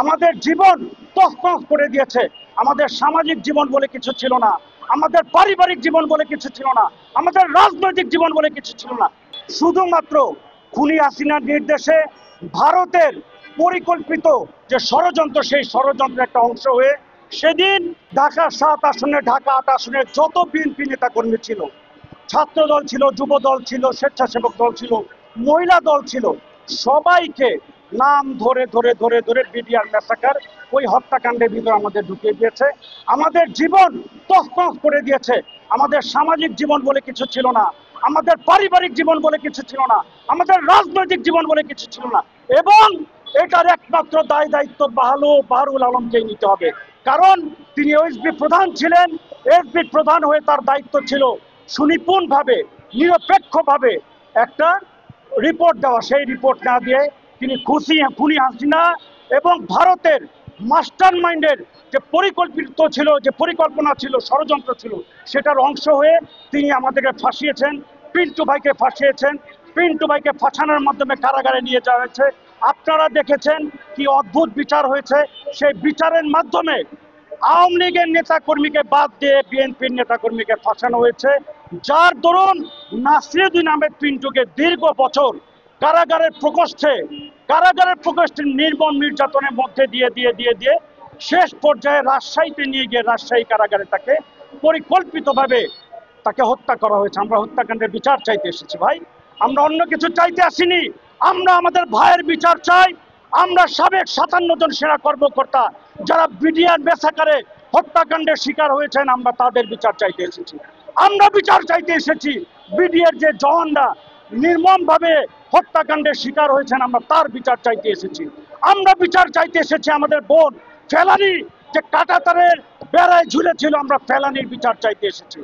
আমাদের জীবন তছনছ করে দিয়েছে। আমাদের সামাজিক জীবন বলে কিছু ছিল না, আমাদের পারিবারিক জীবন বলে কিছু ছিল না, আমাদের রাজনৈতিক জীবন বলে কিছু ছিল না। শুধুমাত্র খুনি হাসিনার নির্দেশে ভারতের পরিকল্পিত যে ষড়যন্ত্র, সেই ষড়যন্ত্রের একটা অংশ হয়ে সেদিন ঢাকা 7 আসনে, ঢাকা 8 আসনে যত বিএনপি নেতা কর্মী ছিল, ছাত্র দল ছিল, যুব দল ছিল, স্বেচ্ছাসেবক দল ছিল, মহিলা দল ছিল, সবাইকে নাম ধরে ধরে ধরে ধরে বিডিআর ম্যাসাকার ওই হত্যাকাণ্ডের ভিতরে আমাদের ঢুকিয়ে দিয়েছে। আমাদের জীবন তছনছ করে দিয়েছে। আমাদের সামাজিক জীবন বলে কিছু ছিল না, আমাদের পারিবারিক জীবন বলে কিছু ছিল না, আমাদের রাজনৈতিক জীবন বলে কিছু ছিল না। এবং এটার একমাত্র দায় দায়িত্ব বাহারুল আলমকেই নিতে হবে, কারণ তিনি ওএসবি প্রধান ছিলেন। এসবি প্রধান হয়ে তার দায়িত্ব ছিল সুনিপুণভাবে, নিরপেক্ষভাবে একটা রিপোর্ট দেওয়া। সেই রিপোর্ট না দিয়ে তিনি খুনি হাসিনা এবং ভারতের মাস্টার মাইন্ডের যে পরিকল্পিত ছিল, যে পরিকল্পনা ছিল, ষড়যন্ত্র ছিল, সেটার অংশ হয়ে তিনি আমাদেরকে ফাঁসিয়েছেন। পিন্টু ভাইকে ফাঁসিয়েছেন। পিন্টু ভাইকে ফাঁসানোর মাধ্যমে কারাগারে নিয়ে যাওয়া হয়েছে। আপনারা দেখেছেন কি অদ্ভুত বিচার হয়েছে। সেই বিচারের মাধ্যমে আওয়ামী লীগের নেতা কর্মীকে বাদ দিয়ে বিএনপির নেতা কর্মীকে ফাঁসানো হয়েছে, যার দরুন নাসিরুদ্দিন আহমেদ পিন্টুকে দীর্ঘ বছর কারাগারের প্রকোষ্ঠে নির্মম নির্যাতনের মধ্যে দিয়ে শেষ পর্যায়ে রাজশাহীতে নিয়ে গিয়ে রাজশাহী কারাগারে তাকে পরিকল্পিতভাবে তাকে হত্যা করা হয়েছে। আমরা হত্যাকাণ্ডের বিচার চাইতে এসেছি ভাই, আমরা অন্য কিছু চাইতে আসিনি। আমরা আমাদের ভাইয়ের বিচার চাই। আমরা সাবেক 57 জন সেনা কর্মকর্তা যারা বিডিআর মেসাকারে হত্যাকাণ্ডের শিকার হয়েছেন, আমরা তাদের বিচার চাইতে এসেছি। আমরা বিচার চাইতে এসেছি বিডিআর যে জওয়ানরা নির্মমভাবে হত্যাকাণ্ডের শিকার হয়েছেন, আমরা তার বিচার চাইতে এসেছি। আমরা বিচার চাইতে এসেছি আমাদের বোন ফেলানি যে কাঁটাতারের বেড়ায় ঝুলেছিল, আমরা ফেলানির বিচার চাইতে এসেছি।